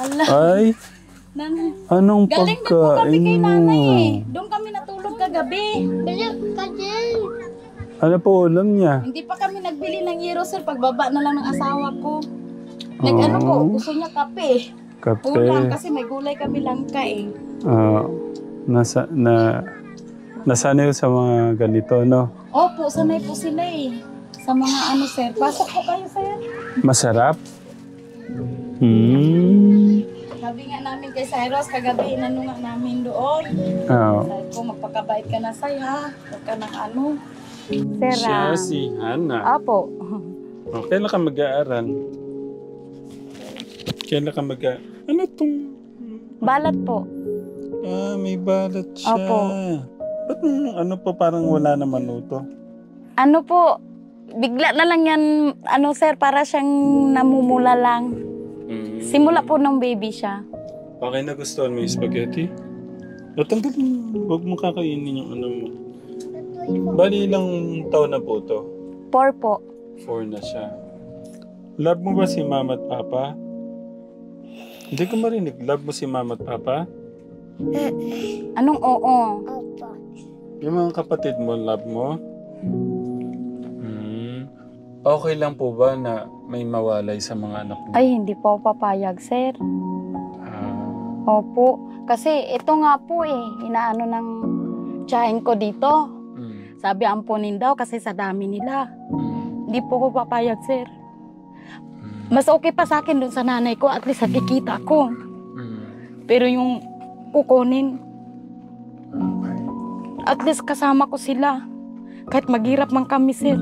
Hala. Ay, Nanay. anong Galing din po kami pagkain kay mo? nanay eh. Doon kami natulog kagabi. Ano po ulam niya? Hindi pa kami nagbili ng gyro sir. Pagbaba na lang ng asawa ko. Nag-ano po, gusto niya kape. Kape. Ulam kasi may gulay kami langka eh. Nasanay sa mga ganito, no? Opo, sanay po sila eh. Sa mga ano sir. Pasok po kayo sir. Masarap? Sabi nga namin kay Cyrus, kagabi inano nga namin doon. Sabi ko, magpakabait ka na sa'yo ha. Huwag ka ng ano. Sir, Siya si Hana. Apo. Kailan ka mag-aaral? Kailan ka Ano tong... Balat po. may balat siya. Opo. Ba't ano pa parang wala naman ito? Ano po, bigla na lang yan, ano sir, para siyang namumula lang. Simula po nung baby siya. Okay, nagustuhan mo yung spaghetti? Tanggalin mo. Huwag mo kakainin yung ano mo. Bali ilang taon na po to? 4 po. 4 na siya. Love mo ba si mama at papa? Hindi ko marinig. Love mo si mama at papa? Anong oo? Yung mga kapatid mo, love mo? Okay lang po ba na may mawalay sa mga anak mo? Ay, hindi po papayag, sir. Opo. Kasi ito nga po eh, inaano ng tiyahin ko dito. Sabi ampunin daw kasi sa dami nila. Hindi po ko papayag, sir. Mas okay pa sa akin dun sa nanay ko, at least nakikita ko. Pero yung kukunin, at least kasama ko sila. Kahit maghirap man kami, sir.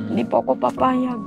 Hindi po ako papayag.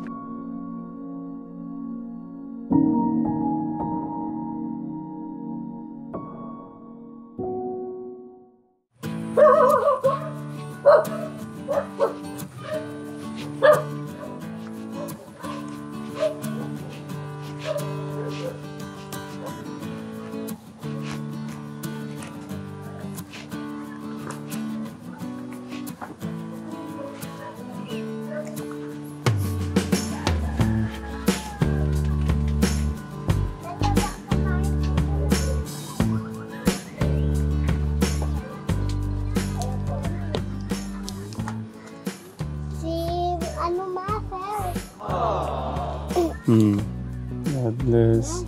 God bless.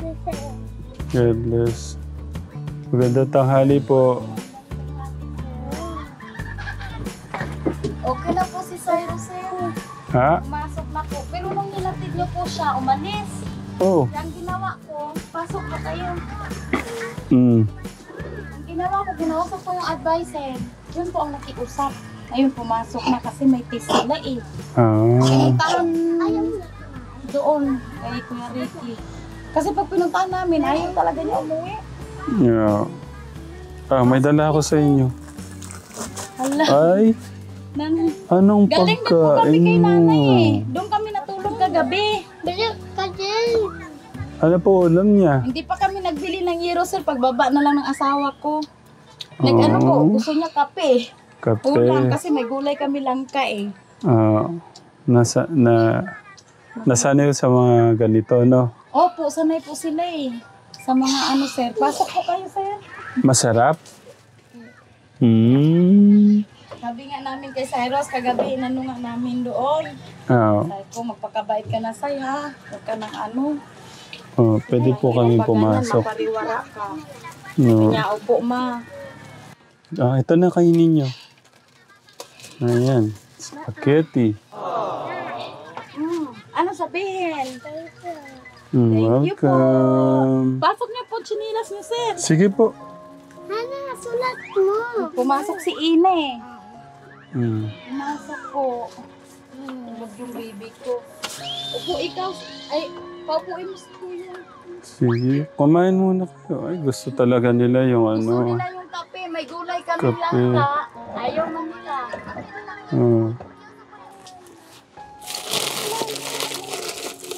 God bless. Magandang tanghali po. Okay na po si Cyrus, sir. Ha? Pumasok na po. Pero nung nilatid niyo po siya, umalis. Oh. Ang ginawa ko, pasok na kayo. Ang Ginawa ko, ginausap ko yung advisor. Yun po ang nakiusap. Ayun, pumasok na kasi may test sila eh. Pinuntahan doon kay Kuya Ricky. Kasi pag pinuntahan namin, ayaw talaga niya umuwi. Yeah. May dala ako sa inyo. Hala. Ay, Nanay. anong Galing din po kami pagkain kay mo? nanay eh. Doon kami natulog kagabi. Ano po ulam niya? Hindi pa kami nagbili ng gyro sir. Pagbaba na lang ng asawa ko. Nag-ano po, gusto niya kape. Kape. Ulam kasi may gulay kami langka eh. Nasanay sa mga ganito, no? Opo, sanay po sila eh. Sa mga ano sir. Pasok po kayo sir. Masarap? Sabi nga namin kay Cyrus, kagabi inano nga namin doon. Sabi ko, magpakabait ka na sa'yo ha. Huwag ka ng ano. Pwede po kami pumasok. Mapariwara ka. No. Kanya, opo ma. Ito na kainin nyo. Ayan. Spaghetti. Ano sabihin? Thank you po. Welcome. Pasok niyo po chinilas niyo sir. Sige po. Sulat mo. Pumasok si Ine. Pumasok po. Tulog yung baby ko. Opo, ikaw. Ay, paupuin mo si Kuya. Sige. Kumain muna kayo. Ay, gusto talaga nila yung Gusto ano. nila yung kape. May gulay kami Kape. langka. Ayaw man nila.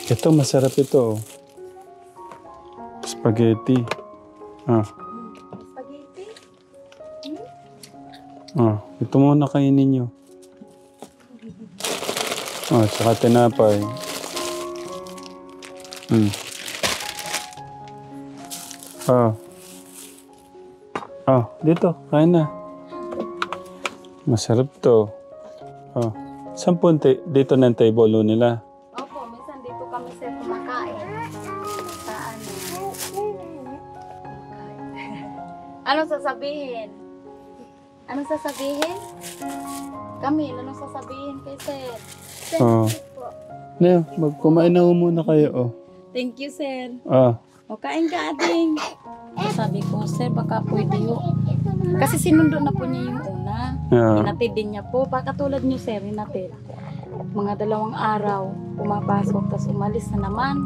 Ito, masarap ito. Spaghetti. Spaghetti? Ito muna kainin nyo. Tsaka tinapay. Oh. Oh, dito. Kain na. Masarap to. Oh. Saan po dito ng table nila? Opo, minsan dito kami sir kumakain. Sa ano? Ano sasabihin? Ano sasabihin? Camille, ano sasabihin kay sir? Oh. Na, magkumain na muna kayo. Oh. Thank you, sir. Ah. O, kain ka, ading. Sabi ko, sir, baka pwede yun. Kasi sinundo na po niya yung una. Yeah. Hinatid din niya po. Baka tulad niyo, sir, hinatid. Mga 2 araw, pumapasok, tapos umalis na naman.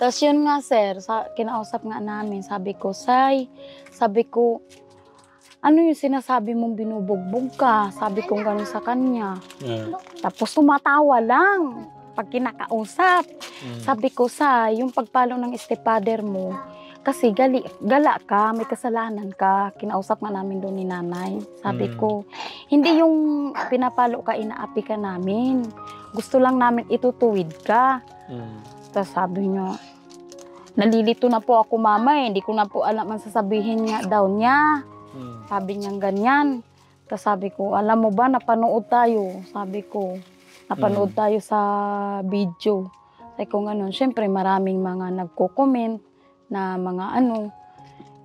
Tapos yun nga, sir, kinausap nga namin. Sabi ko, Say, sabi ko, ano yung sinasabi mong binubugbog ka? Sabi ko gano'n sa kanya. Yeah. Tapos tumatawa lang pag kinakausap. Sabi ko, Say, yung pagpalo ng stepfather mo, kasi gala ka, may kasalanan ka. Kinausap nga namin doon ni nanay. Sabi ko, hindi yung pinapalo ka, inaapi ka namin. Gusto lang namin itutuwid ka. Tapos sabi niya, nalilito na po ako mama eh. Hindi ko na po alam ang sasabihin niya daw niya. Sabi niya ganyan. Tapos sabi ko, alam mo ba, napanood tayo. Sabi ko, napanood tayo sa video. Sabi ko gano'n, syempre maraming mga nagko-comment na mga ano.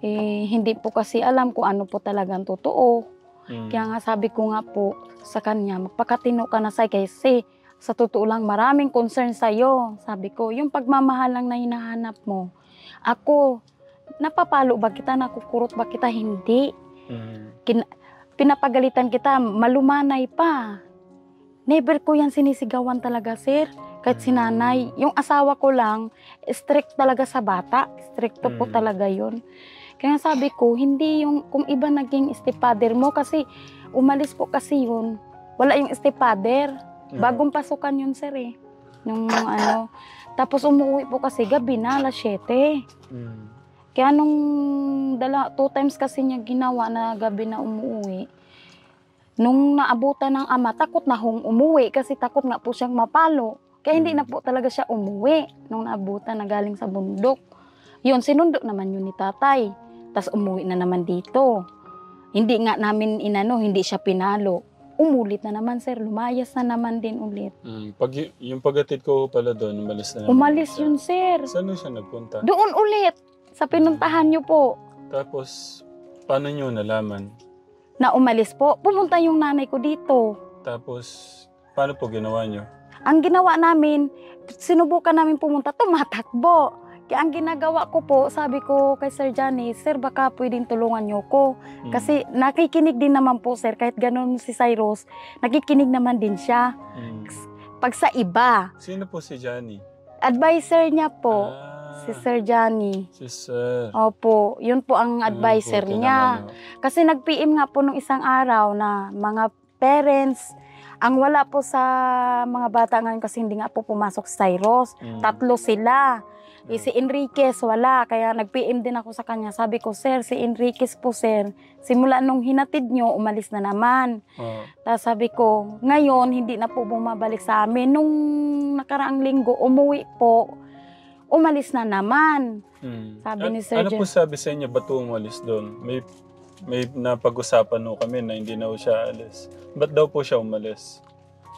Eh, hindi po kasi alam kung ano po talagang totoo. Kaya nga sabi ko nga po sa kanya, magpakatino ka na Say, kasi sa totoo lang maraming concern sa'yo. Sabi ko, yung pagmamahal lang na hinahanap mo. Ako, napapalo ba kita, nakukurot ba kita? Hindi. Pinapagalitan kita, malumanay pa. Never ko yan sinisigawan talaga, sir. Kahit si nanay. Yung asawa ko lang, strict talaga sa bata. Stricto po talaga yun. Kaya sabi ko, hindi yung kung iba naging stepfather mo kasi umalis po kasi yun. Wala yung stepfather. Bagong pasukan yun, sir eh. Yung ano. Tapos umuwi po kasi gabi na, 7:00. Kaya nung 2 times kasi niya ginawa na gabi na umuwi. Nung naabutan ng ama, takot na umuwi kasi takot nga po siyang mapalo. Kaya hindi na po talaga siya umuwi nung naabutan na galing sa bundok. Yun, sinundo naman yun ni tatay. Tapos umuwi na naman dito. Hindi nga namin hindi siya pinalo. Umulit na naman, sir. Lumayas na naman din ulit. Yung pag-atid ko pala doon, umalis na naman. Umalis yun, sir. Saan siya nagpunta? Doon ulit. Sa pinuntahan niyo po. Tapos, paano niyo nalaman? Na umalis po. Pumunta yung nanay ko dito. Tapos, paano po ginawa niyo? Ang ginawa namin, sinubukan namin pumunta, tumatakbo. Kaya ang ginagawa ko po, sabi ko kay Sir Johnny, Sir, baka pwedeng tulungan niyo ko. Kasi nakikinig din naman po, sir, kahit ganun si Cyrus, nakikinig naman din siya. Pag sa iba. Sino po si Johnny? Advisor niya po, si Sir Johnny. Si Sir. Opo, yun po ang advisor niya. Kasi nag-PM nga po nung isang araw na mga parents, ang wala po sa mga bata ngayon kasi hindi nga po pumasok si Cyrus. 3 sila. Si Enriquez wala, kaya nag-PM din ako sa kanya. Sabi ko, Sir, si Enriquez po, sir, simula nung hinatid nyo, umalis na naman. Tapos sabi ko, ngayon, hindi na po bumabalik sa amin. Nung nakaraang linggo, umuwi po, umalis na naman. Sabi ni Sir Ano po sabi sa inyo, ba't umalis doon? May napag-usapan no kami na hindi na siya alis. Ba't daw po siya umalis?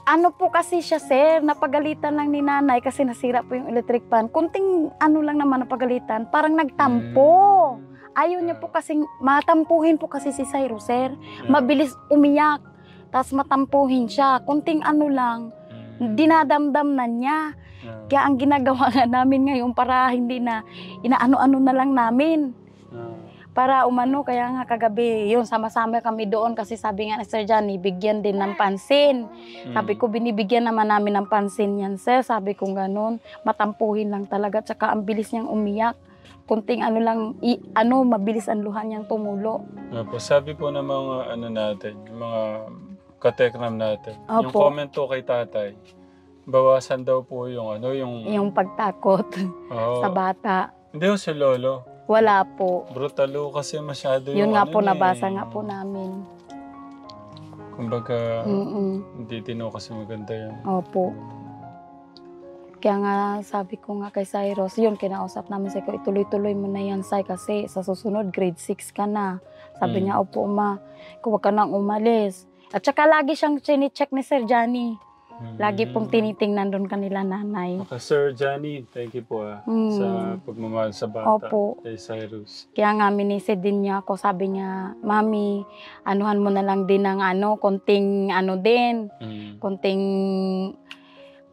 Ano po kasi siya, sir, napagalitan lang ni nanay kasi nasira po yung electric fan. Kunting ano lang naman napagalitan, parang nagtampo. Ayaw niya po kasing, matampuhin po kasi si Cyrus, sir. Mabilis umiyak, tapos matampuhin siya. Kunting ano lang, dinadamdam na niya. Kaya ang ginagawa nga namin ngayon para hindi na, inaano-ano na lang namin. Para umano, kaya nga kagabi, yun, sama-sama kami doon kasi sabi nga ni Sir Johnny, bigyan din ng pansin. Sabi ko, binibigyan naman namin ng pansin yan, sir. Sabi ko gano'n, matampuhin lang talaga. Tsaka ang bilis niyang umiyak. Kunting ano lang, mabilis ang luha niyang tumulo. Sabi po ng mga natin, yung mga katekram natin. Opo. Yung comment po kay tatay, bawasan daw po yung yung pagtakot sa bata. Hindi ho si Lolo. Wala po. Brutalo kasi masyado yun nga po, nabasa nga po namin. Kumbaga, hindi tino kasi maganda yan. Opo. Kaya nga sabi ko nga kay Cyrus, yun kinausap namin sa ko, ituloy-tuloy mo na yan, Sai, kasi sa susunod grade 6 ka na. Sabi niya, opo ma, huwag ka nang umalis. At saka lagi siyang chine-check ni Sir Johnny. Lagi pong tinitingnan doon kanila nanay. Okay, Sir Johnny, thank you po sa pagmamahal sa bata. Opo. Kay Cyrus. Kaya nga minisid din niya ako, sabi niya, Mami, anuhan mo na lang din ng konting konting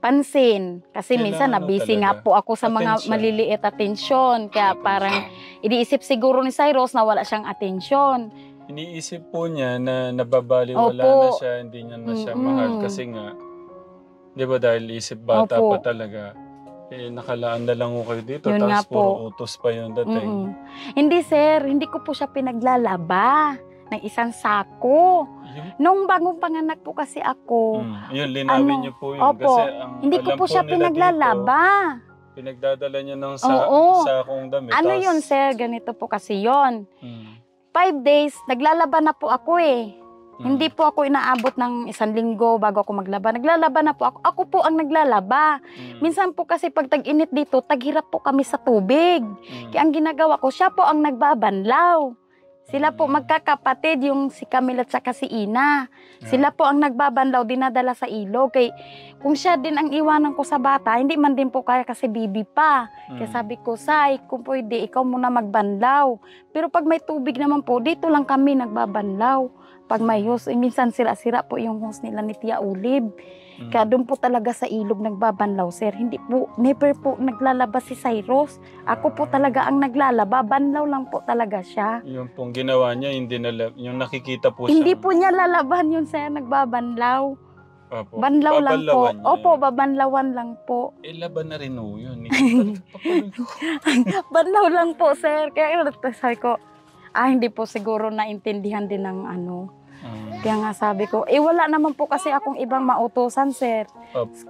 pansin. Kasi minsan nabisi nga po ako sa mga maliliit atensyon. Kaya parang iniisip siguro ni Cyrus na wala siyang atensyon. Iniisip po niya na nababaliwala na siya, hindi niya na siya mahal. Kasi nga, di ba dahil isip bata pa talaga, nakalaan na lang ko kayo dito. Yun tapos puro utos pa yun dating. Hindi sir, hindi ko po siya pinaglalaba ng isang sako. Nung bagong panganak po kasi ako. Yun, linawin niyo po yun. Opo, kasi hindi ko po siya pinaglalaba. Dito, pinagdadala niya ng sakong damit. Ano yun sir, ganito po kasi yun. 5 days, naglalaba na po ako Hindi po ako inaabot ng 1 linggo bago ako maglaba. Naglalaba na po ako. Ako po ang naglalaba. Minsan po kasi pag tag-init dito, taghirap po kami sa tubig. Kaya ang ginagawa ko, siya po ang nagbabanlaw. Sila po magkakapatid, yung si Camille at saka si Ina. Sila po ang nagbabanlaw, dinadala sa ilog. Kaya kung siya din ang iwanan ko sa bata, hindi man din po kaya kasi bibi pa. Kaya sabi ko, Sai, kung pwede, ikaw muna magbanlaw. Pero pag may tubig naman po, dito lang kami nagbabanlaw. Pag may hose, minsan sira-sira po yung hose nila ni Tia Ulib. Kaya doon po talaga sa ilog nagbabanlaw, sir. Hindi po, never po naglalaba si Cyrus. Ako po talaga ang naglalaba. Banlaw lang po talaga siya. Yung pong ginawa niya, hindi yung nakikita po Hindi siya. po niya lalaban yun, sir. Nagbabanlaw. Opo. Banlaw lang po. Niya. Opo, babanlawan lang po. Laban na rin o yun. Banlaw lang po, sir. Kaya sabi ko, hindi po siguro naintindihan din ng Kaya nga sabi ko, wala naman po kasi akong ibang mautusan, sir.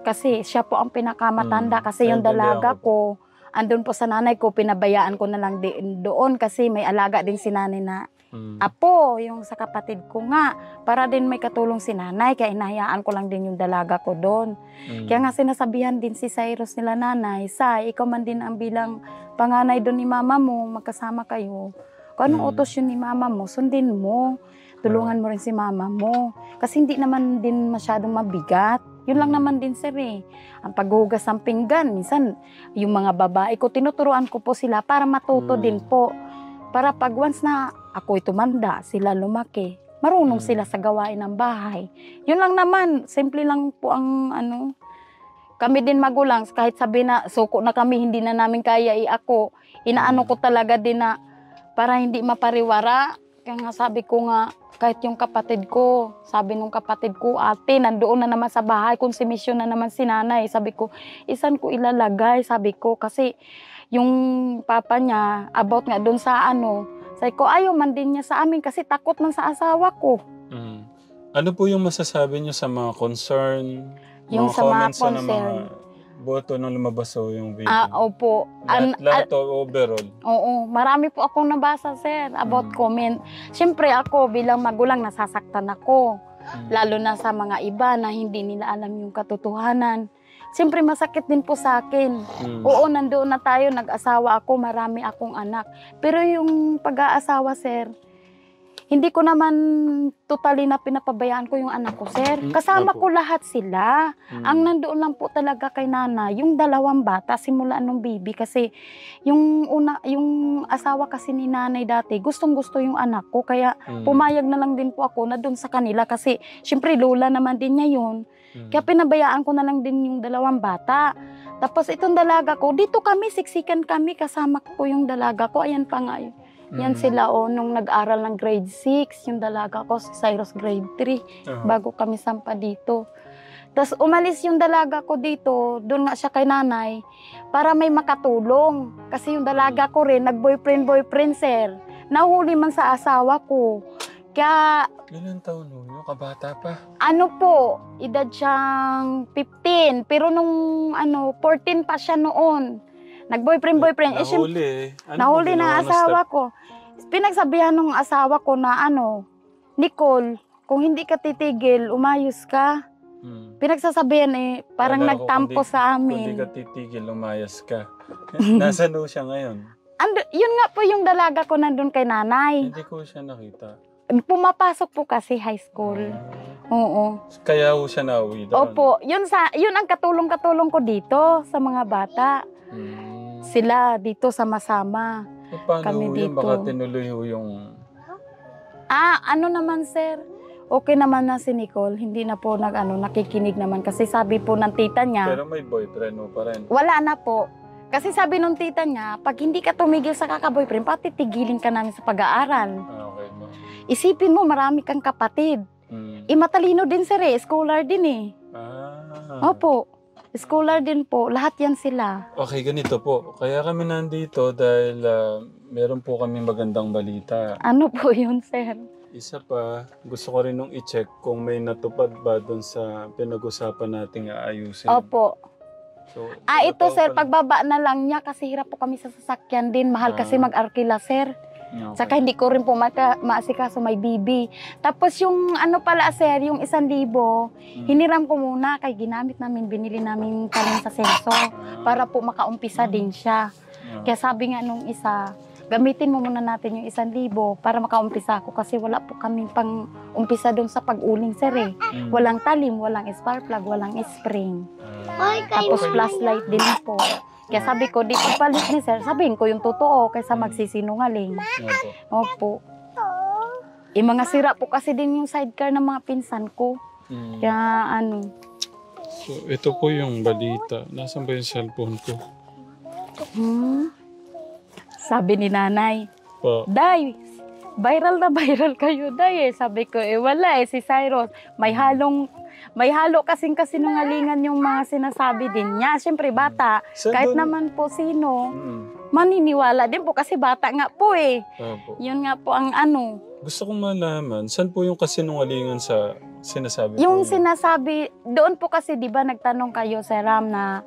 Kasi siya po ang pinakamatanda. Kasi yung dalaga ko, andun po sa nanay ko, pinabayaan ko na lang doon. Kasi may alaga din si nanay na apo, yung sa kapatid ko nga. Para din may katulong si nanay. Kaya inahayaan ko lang din yung dalaga ko doon. Kaya nga sinasabihan din si Cyrus nila nanay, Sai, ikaw man din ang bilang panganay doon ni mama mo, magkasama kayo. Kung anong utos yun ni mama mo, sundin mo. Tulungan mo rin si mama mo. Kasi hindi naman din masyadong mabigat. Yun lang naman din, sir Ang paghugas ng pinggan, minsan yung mga babae ko, tinuturuan ko po sila para matuto din po. Para pag once na ako'y tumanda, sila lumaki, marunong sila sa gawain ng bahay. Yun lang naman, simple lang po ang kami din magulang, kahit sabi na suko na kami, hindi na namin kaya ako, inaano ko talaga din na para hindi mapariwara. Kaya nga sabi ko nga, kahit yung kapatid ko, sabi nung kapatid ko, ate, nandoon na naman sa bahay, konsumisyon na naman si nanay. Sabi ko, isan ko ilalagay, sabi ko, kasi yung papa niya, about nga doon sa sabi ko, ayaw man din niya sa amin kasi takot man sa asawa ko. Ano po yung masasabi niyo sa mga concern, yung mga sa mga comments concern, na mga boto nung lumabas yung video? Opo. Lahat overall? Oo, marami po akong nabasa, sir, about comment. Siyempre ako bilang magulang nasasaktan ako. Lalo na sa mga iba na hindi nila alam yung katotohanan. Siyempre masakit din po sa akin. Oo, nandoon na tayo, nag-asawa ako, marami akong anak. Pero yung pag-aasawa, sir, hindi ko naman totally na pinapabayaan ko yung anak ko, sir. Kasama ko lahat sila. Ang nandoon lang po talaga kay Nana, yung 2 bata, simula nung baby. Kasi yung asawa kasi ni nanay dati, gustong-gusto yung anak ko. Kaya pumayag na lang din po ako na doon sa kanila. Kasi syempre lola naman din niya yun. Kaya pinabayaan ko na lang din yung 2 bata. Tapos itong dalaga ko, dito kami, siksikan kami, kasama ko yung dalaga ko. Ayan pa nga yun. Yan sila nung nag-aral ng grade 6, yung dalaga ko, si Cyrus grade 3, bago kami sampa dito. Tapos umalis yung dalaga ko dito, doon nga siya kay nanay, para may makatulong. Kasi yung dalaga ko rin, nag-boyfriend, sir. Nahuli man sa asawa ko. Kaya... Ilan taon nun? Kabata pa? Edad siyang 15, pero nung 14 pa siya noon. Nag-boyfriend. Nahuli. Nahuli ng asawa ko. Pinagsabihan ng asawa ko na Nicole, kung hindi ka titigil, umayos ka. Pinagsasabihan parang Wala nagtampo sa amin. Kung di ka titigil, lumayas ka. Nasaan daw siya ngayon? Yun nga po yung dalaga ko nandun kay nanay. Hindi ko siya nakita. Pumapasok po kasi high school. Oo. Kaya ho siya nauwi doon? Opo. Yun ang katulong-katulong ko dito sa mga bata. Sila dito sama-sama. Paano kami yun? dito. Baka tinuloy ho yung... Ano naman sir? Okay naman na si Nicole. Hindi na po nakikinig naman. Kasi sabi po ng tita niya... Pero may boyfriend mo pa rin? Wala na po. Kasi sabi nung tita niya, pag hindi ka tumigil sa kaka-boyfriend, pati tigilin ka namin sa pag-aaral. Okay mo. Isipin mo, marami kang kapatid. Matalino din sir scholar din Opo, scholar din po. Lahat yan sila. Okay, ganito po. Kaya kami nandito dahil meron po kami magandang balita. Ano po yun, sir? Isa pa, gusto ko rin nung i-check kung may natupad ba doon sa pinag-usapan nating aayusin. Opo. So, Ito sir, pagbaba na lang niya kasi hirap po kami sa sasakyan din. Mahal kasi mag-arkila, sir. Okay. Saka hindi ko rin po maasikaso may bibi. Tapos yung pala sir, yung 1,000, hiniram ko muna kay ginamit namin, binili namin talim sa senso para po makaumpisa din siya. Kaya sabi nga nung isa, gamitin mo muna natin yung 1,000 para makaumpisa ako kasi wala po kaming pang umpisa doon sa pag-uling sir Walang talim, walang spark plug, walang spring. Tapos flashlight din po. Kaya sabi ko, di ko palit ni sir, sabihin ko yung totoo kaysa magsisinungaling. Opo. Mga sira po kasi din yung sidecar ng mga pinsan ko. Kaya So, ito po yung balita. Nasaan ba yung cellphone ko? Sabi ni nanay, Po. Day, viral na viral kayo, Day. Sabi ko, wala si Cyrus. May halo kasing kasinungalingan yung mga sinasabi din niya. Siyempre, bata, kahit naman po sino, maniniwala din po kasi bata nga po Opo. Yun nga po ang Gusto kong malaman, saan po yung kasinungalingan sa sinasabi Yung po? sinasabi, doon po kasi di ba nagtanong kayo, Sir Ram, na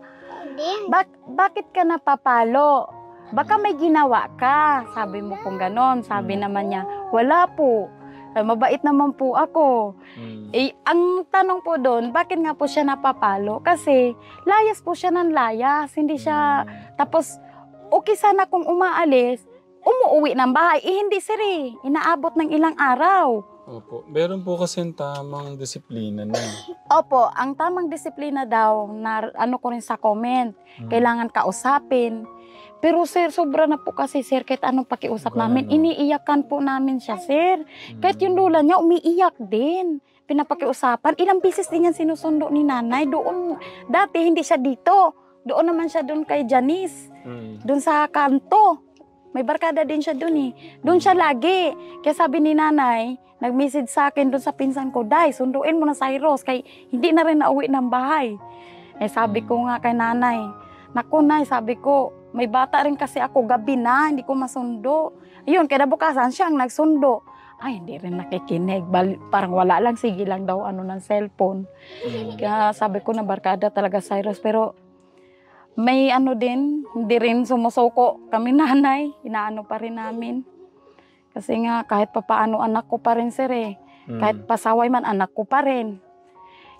bakit ka napapalo? Baka may ginawa ka. Sabi mo pong ganon. Sabi naman niya, wala po. Mabait naman po ako. Ang tanong po doon, bakit nga po siya napapalo? Kasi layas po siya ng layas. Hindi siya, tapos okay sana kung umaalis, umuwi ng bahay. Hindi sir inaabot ng ilang araw. Opo. Meron po kasi tamang disiplina na. Opo, ang tamang disiplina daw, na ko rin sa comment, kailangan kausapin. Pero sir, sobra na po kasi sir, kahit anong pakiusap namin, iniiyakan po namin siya sir. Kahit yung lula niya, umiiyak din. Pinapakiusapan, ilang bisis din yan sinusundo ni nanay. Doon, dati hindi siya dito. Doon naman siya doon kay Janice. Doon sa kanto. May barkada din siya doon Doon siya lagi. Kaya sabi ni nanay, nag-message sa akin doon sa pinsan ko, Day, sunduin mo na Cyrus, kay hindi na rin nauwi ng bahay. Sabi ko nga kay nanay, naku nay, sabi ko, may bata rin kasi ako, gabi na, hindi ko masundo. Ayun, kinabukasan siya ang nagsundo. Ay, hindi rin nakikinig. Parang wala lang, sige lang daw ng cellphone. Kaya sabi ko na barkada talaga Cyrus. Pero may din, hindi rin sumusuko kami nanay. Inaano pa rin namin. Kasi nga kahit papaano anak ko pa rin sir Kahit pasaway man anak ko pa rin.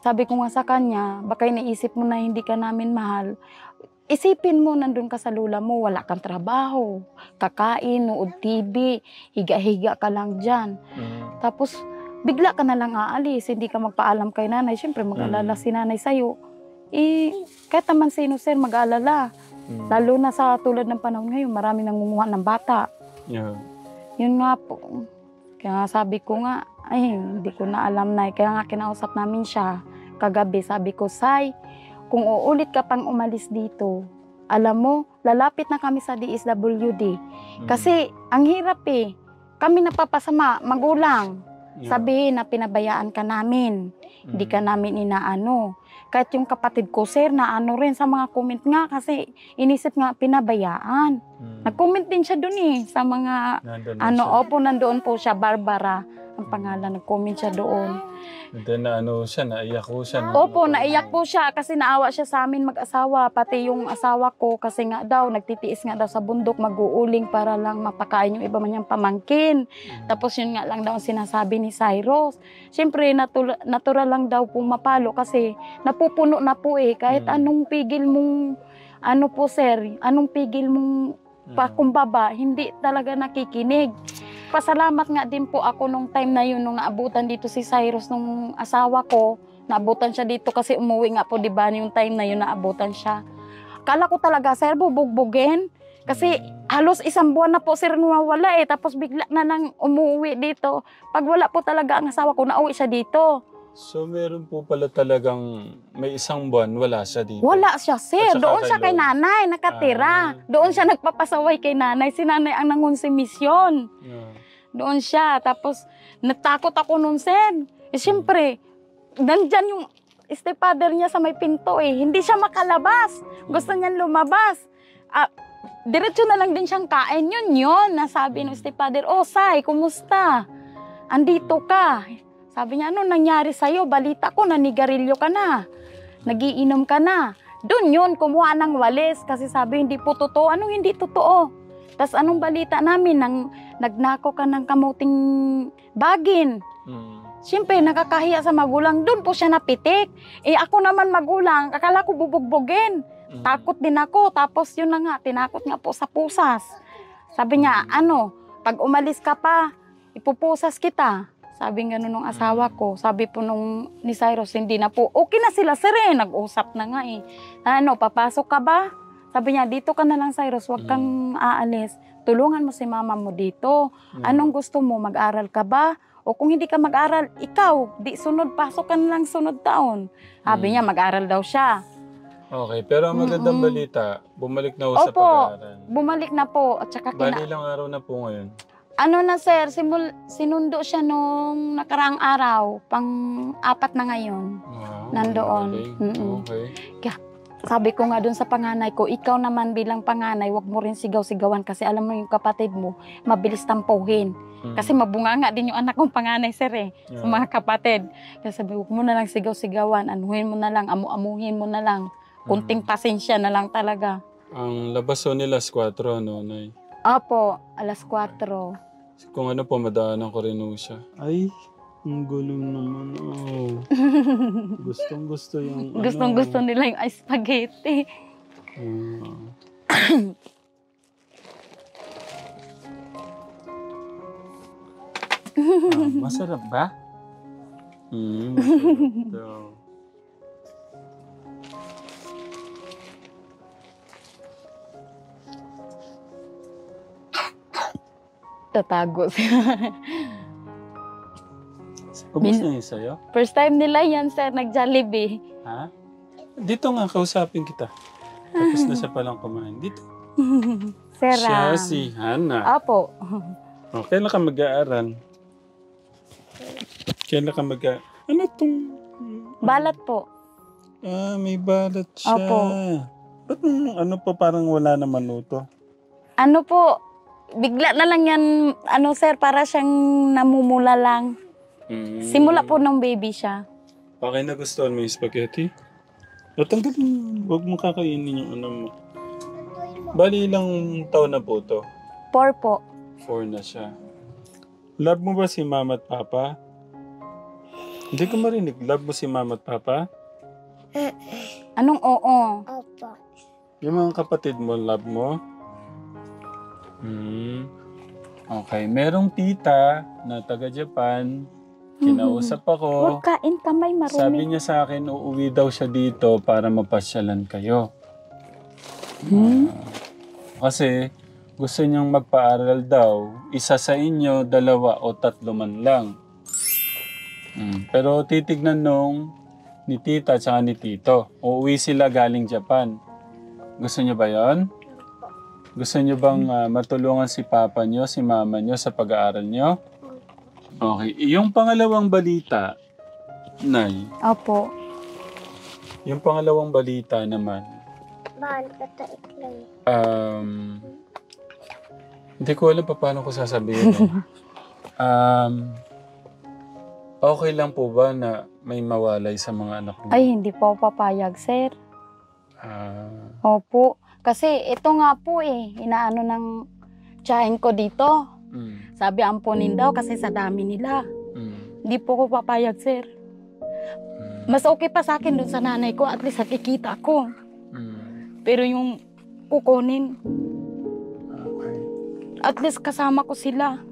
Sabi ko nga sa kanya, baka iniisip mo na hindi ka namin mahal. Isipin mo, nandun ka sa lula mo, wala kang trabaho, kakain, nood TV, higa-higa ka lang dyan. Tapos, bigla ka na lang aalis, hindi ka magpaalam kay nanay. Siyempre, mag-alala si nanay sa'yo. Kahit naman sino, sir, mag-alala. Lalo na sa tulad ng panahon ngayon, marami nangunguha ng bata. Yun nga po. Kaya sabi ko nga, hindi ko na alam na. Kaya nga kinausap namin siya kagabi. Sabi ko, Say, kung uulit ka pang umalis dito, alam mo, lalapit na kami sa DSWD. Kasi, ang hirap Kami napapasama, magulang. Sabihin na pinabayaan ka namin. Hindi ka namin inaano. Kahit yung kapatid ko, sir, naano rin sa mga comment nga kasi inisip nga pinabayaan. Nag-comment din siya dun sa mga, opo, nandoon po siya, Barbara. ang pangalan. Nag-comment siya doon. And then naiyak ko siya. Opo, naiyak po siya kasi naawa siya sa amin mag-asawa. Pati yung asawa ko kasi nga daw, nagtitiis nga daw sa bundok, mag-uuling para lang mapakain yung iba man niyang pamangkin. Tapos yun nga lang daw ang sinasabi ni Cyrus. Siyempre, natural lang daw po mapalo kasi napupuno na po eh. Kahit anong pigil mong, po sir, anong pigil mong pakumbaba, hindi talaga nakikinig. Pasalamat nga din po ako nung time na yun, nung naabutan dito si Cyrus, nung asawa ko, naabutan siya dito kasi umuwi nga po, di ba, yung time na yun, naabutan siya. Kala ko talaga, sir, bubugbugin. Kasi halos 1 buwan na po, sir, nawawala eh. Tapos bigla na nang umuwi dito. Pag wala po talaga ang asawa ko, nauwi siya dito. So, meron po pala talagang may 1 buwan, wala siya dito? Wala siya, sir. Doon siya kay nanay, nakatira. Doon siya nagpapasaway kay nanay. Si nanay ang nangonsumisyon. Doon siya. Tapos, natakot ako noon, sir. Eh, siyempre, nandyan yung stepfather niya sa may pinto eh. Hindi siya makalabas. Gusto niyan lumabas. Diretso na lang din siyang kain. Yun. Nasabi ng stepfather, "Oh, Sai, kumusta? Andito ka." Sabi niya, "Ano nangyari sa'yo? Balita ko, nanigarilyo ka na. Nagiinom ka na." Doon yun, kumuha ng walis. Kasi sabi, hindi po totoo. Anong hindi totoo? Tapos anong balita namin? Nagnako ka ng kamuting bagin. Siyempre, nakakahiya sa magulang. Doon po siya napitik. Eh ako naman magulang, akala ko bubugbugin. Takot din ako. Tapos yun na nga, tinakot nga po sa pusas. Sabi niya, pag umalis ka pa, ipupusas kita. Sabi nga nung asawa ko, sabi po nung ni Cyrus, hindi na po. Okay na sila, sir eh. Nag-usap na nga eh. Papasok ka ba? Sabi niya, dito ka na lang, Cyrus, huwag kang aalis. Tulungan mo si mama mo dito. Anong gusto mo? Mag-aral ka ba? O kung hindi ka mag-aral, ikaw, pasok ka na lang sunod taon. Sabi niya, mag-aral daw siya. Okay, pero ang magandang balita, bumalik na sa pag-aaral. Bumalik na po. At saka Bali ilang araw na po ngayon? Sir, sinundo siya nung nakaraang araw, pang-4 na ngayon. Nandoon. Okay. Kaya, sabi ko nga dun sa panganay ko, ikaw naman bilang panganay, wag mo rin sigaw-sigawan kasi alam mo yung kapatid mo, mabilis tampuhin. Kasi mabunganga din yung anak kong panganay, sir eh, sa mga kapatid. Kaya sabi, wag mo na lang sigaw-sigawan, anuhin mo na lang, amu-amuhin mo na lang. Kunting pasensya na lang talaga. Ang labas o nila 4, Nay? Opo, 4:00. Kung po, madaanan ko rin siya. Ay, ang galing naman. Gustong-gusto yung Gustong-gusto nila yung spaghetti. Masarap ba? Masarap daw. Tatago siya. Ubus na yun sa'yo? First time nila yan, sir, nag-Jollibee. Ha? Dito nga, kausapin kita. Tapos na siya palang kumain. Dito. Sir, siya si Hannah. Apo. Kailan ka mag-aaral? Kailan ka Ano tong... Balat po. May balat siya. Opo. Ba't parang wala naman uto? Bigla na lang yan, sir, para siyang namumula lang. Simula po nung baby siya. Okay, nagustuhan mo yung spaghetti? Tanggalin mo. Huwag mo kakainin yung mo. Bali, ilang taon na po to? 4 po. 4 na siya. Love mo ba si mama at papa? Hindi ko marinig. Love mo si mama at papa? Anong oo? Opo. Yung mga kapatid mo, love mo? Okay. Merong tita na taga-Japan. Kinausap ako. Huwag kain kamay, marumi. Sabi niya sa akin, uuwi daw siya dito para mapasyalan kayo. Kasi gusto niyang magpaaral daw. Isa sa inyo, 2 o 3 man lang. Pero titignan ni tita at saka ni tito. Uuwi sila galing Japan. Gusto niyo ba yon? Gusto niyo bang matulungan si papa niyo, si mama niyo sa pag-aaral niyo? Okay. Yung pangalawang balita, Nay. Opo. Yung pangalawang balita naman. Hindi ko alam paano ko sasabihin. Okay lang po ba na may mawalay sa mga anak niyo? Ay, hindi po ako papayag, sir. Ah, Opo. Kasi ito nga po inaano ng tiyahin ko dito. Sabi ampunin daw kasi sa dami nila. Hindi po ako papayag, sir. Mas okay pa sa akin dun sa nanay ko, at least nakikita ko. Pero yung kukunin, Okay. at least kasama ko sila.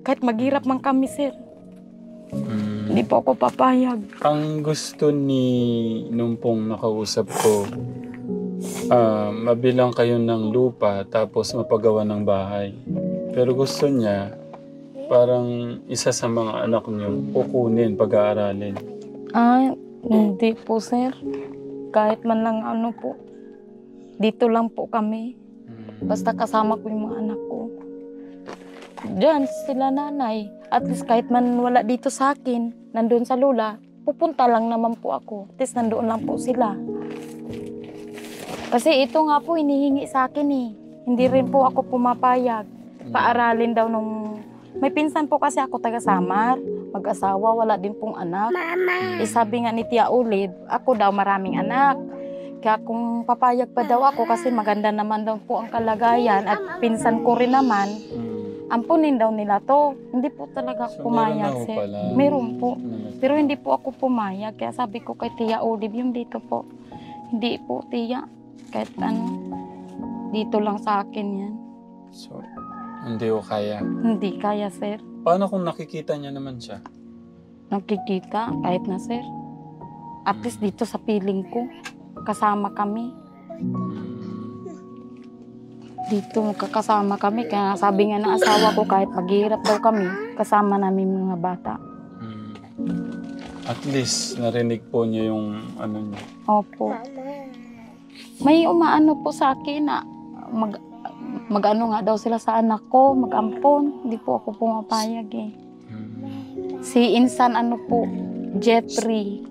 Kahit maghirap man kami, sir. Hindi po ako papayag. Ang gusto ni nung pong nakausap ko, mabilang kayo ng lupa tapos mapagawa ng bahay. Pero gusto niya, parang isa sa mga anak niyo, kukunin, pag-aaralin. Hindi po, sir. Kahit man lang ano po. Dito lang po kami. Basta kasama ko yung mga anak ko. Diyan sila nanay. At least kahit man wala dito sa akin, nandun sa lula, pupunta lang naman po ako. At least nandoon lang po sila. Kasi ito nga po hinihingi sa akin Hindi rin po ako pumapayag. Paaralin daw nung... May pinsan po kasi ako taga-Samar. Mag-asawa, wala din pong anak. Sabi nga ni Tia Ulid, ako daw maraming anak. Kaya kung papayag pa daw ako kasi maganda naman daw po ang kalagayan at pinsan ko rin naman, ampunin daw nila to. Hindi po talaga ako pumayag, sir. Meron po. Pero hindi po ako pumayag. Kaya sabi ko kay Tia Ulid, yung dito po. Hindi po, Tia. Kahit ano, dito lang sa akin yan. So, hindi ko kaya. Hindi kaya, sir. Paano kung nakikita niya naman siya? Nakikita, kahit na, sir. At least dito sa piling ko, kasama kami. Dito magkakasama kami. Kaya sabi nga ng asawa ko, kahit maghihirap daw kami, kasama namin mga bata. At least, narinig po niya yung ano niya. Opo. May umaano po sa akin na mag-ano nga daw sila sa anak ko, mag-ampon. Hindi po ako pumapayag Si Insan ano po, Jeffrey,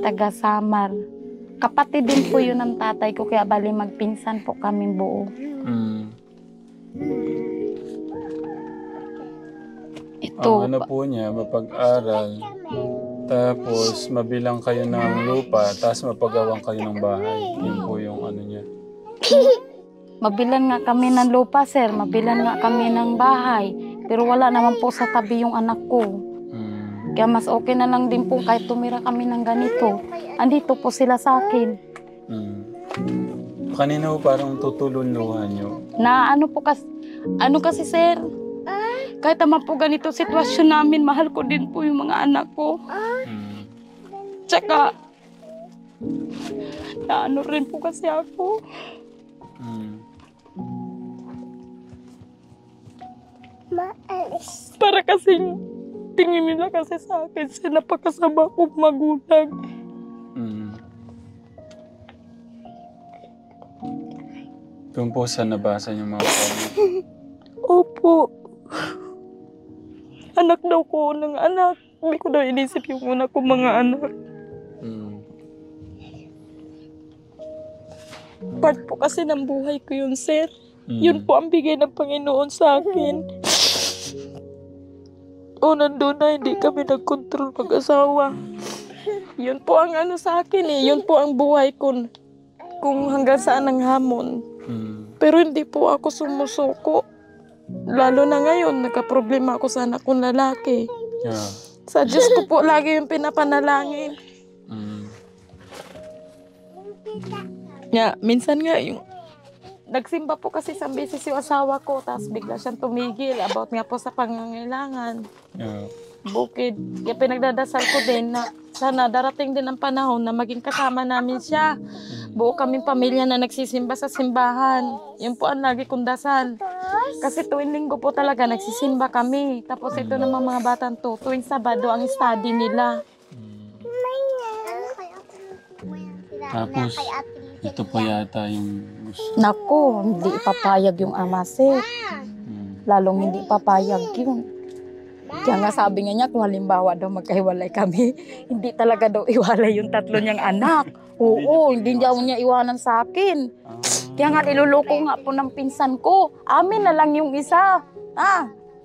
taga-Samar. Kapatid din po yun ng tatay ko, kaya bali magpinsan po kaming buo. Ito. Ang ano po niya, mapag-aral, tapos mabilang kayo ng lupa, tapos mapagawan kayo ng bahay. Yun po yung ano niya. Mabilan nga kami ng lupa, sir. Mabilan nga kami ng bahay. Pero wala naman po sa tabi yung anak ko. Kaya mas okay na lang din po kahit tumira kami ng ganito. Andito po sila sa akin. Kanina po parang tutulunluhan niyo. Na ano kasi sir, kahit naman po ganito sitwasyon namin, mahal ko din po yung mga anak ko. Tsaka, na ano rin po kasi ako. Para kasi tingin nila kasi sa akin, napakasama kong magulang. Doon po sa nabasa yung mga comment. Opo. Anak daw ko ng anak. Hindi ko daw inisip yung una kong mga anak. Part po kasi ng buhay ko yun, sir. Yun po ang bigay ng Panginoon sa akin. O nandun na, hindi kami nagkontrol mag-asawa. Yun po ang ano sa akin Yun po ang buhay ko. Kung hanggang saan ang hamon. Pero hindi po ako sumusuko. Lalo na ngayon, nagka-problema ako sa anak kong lalaki. Sa Diyos ko po lagi yung pinapanalangin. Minsan nga yung nagsimba po kasi isang beses yung asawa ko, tapos bigla siyang tumigil about nga po sa pangangailangan. Bukid. Kaya pinagdadasal ko din na sana darating din ang panahon na maging kasama namin siya. Buo kaming pamilya na nagsisimba sa simbahan. Yun po ang lagi kong dasal. Kasi tuwing linggo po talaga nagsisimba kami. Tapos ito naman mga batang to, tuwing Sabado ang study nila. Tapos, ito pa yata yung gusto. Naku, hindi ipapayag yung ama, sir. Lalong hindi ipapayag yun. Kaya nga sabi nga niya, kung halimbawa daw magkahiwalay kami, hindi talaga daw iwalay yung tatlo niyang anak. Oo, hindi daw niya iwanan sa akin. Kaya nga niluloko nga po ng pinsan ko. Amin na lang yung isa.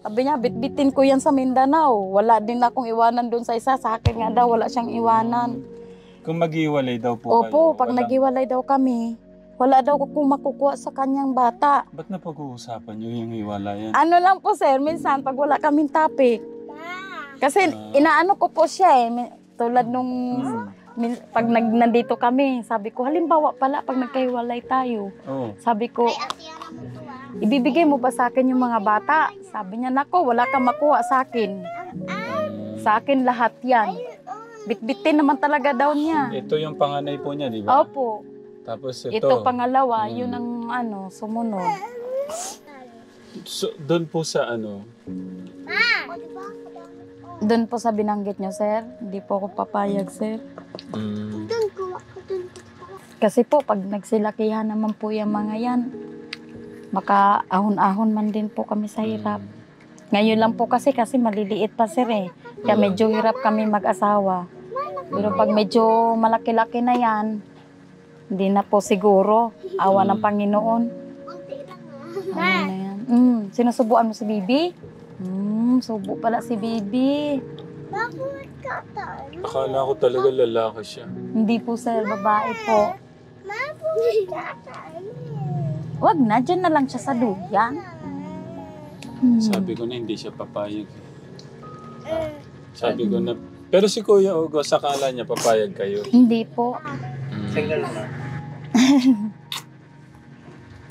Sabi niya, bitbitin ko yan sa Mindanao. Wala din akong iwanan doon sa isa. Sa akin nga daw, wala siyang iwanan. Kung mag-iwalay daw po kayo. Opo, pag naghiwalay daw kami, wala daw akong makukuha sa kanyang bata. Ba't na pag-uusapan nyo yung hiwalayan? Ano lang po sir, minsan pag wala kaming topic. Kasi inaano ko po siya eh. Tulad nung pag nandito kami, sabi ko, halimbawa pala pag nagkahiwalay tayo. Oh. Sabi ko, ibibigay mo ba sa akin yung mga bata? Sabi niya, nako, wala kang makuha sa akin. Sa akin lahat yan. Bitbitin naman talaga daw niya. Ito yung panganay po niya, di ba? Opo. Tapos Ito pangalawa, yun ang sumunod. So, doon po sa Doon po sa binanggit niyo, sir. Hindi po ako papayag, sir. Kasi po, pag nagsilakihan naman po yung mga yan, makaahon-ahon man din po kami sa hirap. Ngayon lang po kasi maliliit pa, sir eh. Kaya medyo hirap kami mag-asawa. Pero pag medyo malaki-laki na yan, hindi na po siguro. Awa ng Panginoon. Ano na yan? Sinusubuan mo si Bibi? Subo pala si Bibi. Akala ko talaga lalaki siya. Hindi po sir, babae po. Wag na, dyan na lang siya sa duyan. Sabi ko na hindi siya papayag. Sabi ko na, pero si Kuya Ugo, sakala niya papayag kayo. Hindi po. Single na.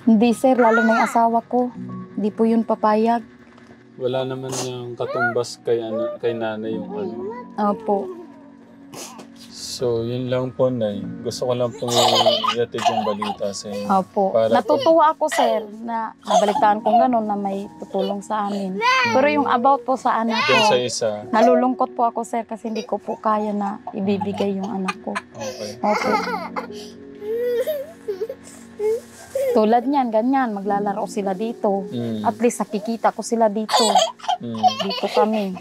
Hindi sir, lalo na yung asawa ko. Hindi po yun papayag. Wala naman yung katumbas kay nanay yung Opo. So, yun lang po, Nay. Gusto ko lang pong iatid yung balita sa inyo. Opo. Natutuwa ako, sir, na nabalitaan kong gano'n na may tutulong sa amin. Pero yung about po sa anak ko, Doon sa isa. nalulungkot po ako, sir, kasi hindi ko po kaya na ibibigay yung anak ko. Okay. Opo. Tulad niyan, ganyan, maglalaro sila dito. At least nakikita ko sila dito. Dito kami.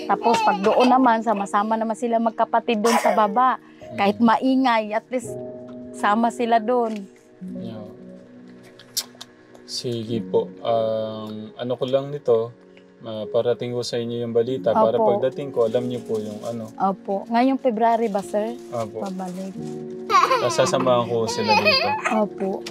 Tapos pag doon naman, sama-sama naman sila magkapatid doon sa baba. Kahit maingay, at least sama sila doon. Yeah. Sige po. Ano ko lang nito, parating ko sa inyo yung balita. Para Opo. pagdating ko, alam niyo po yung ano. Opo. Ngayong February ba, sir? Opo. Pabalik. Sasamahan ko sila dito. Opo.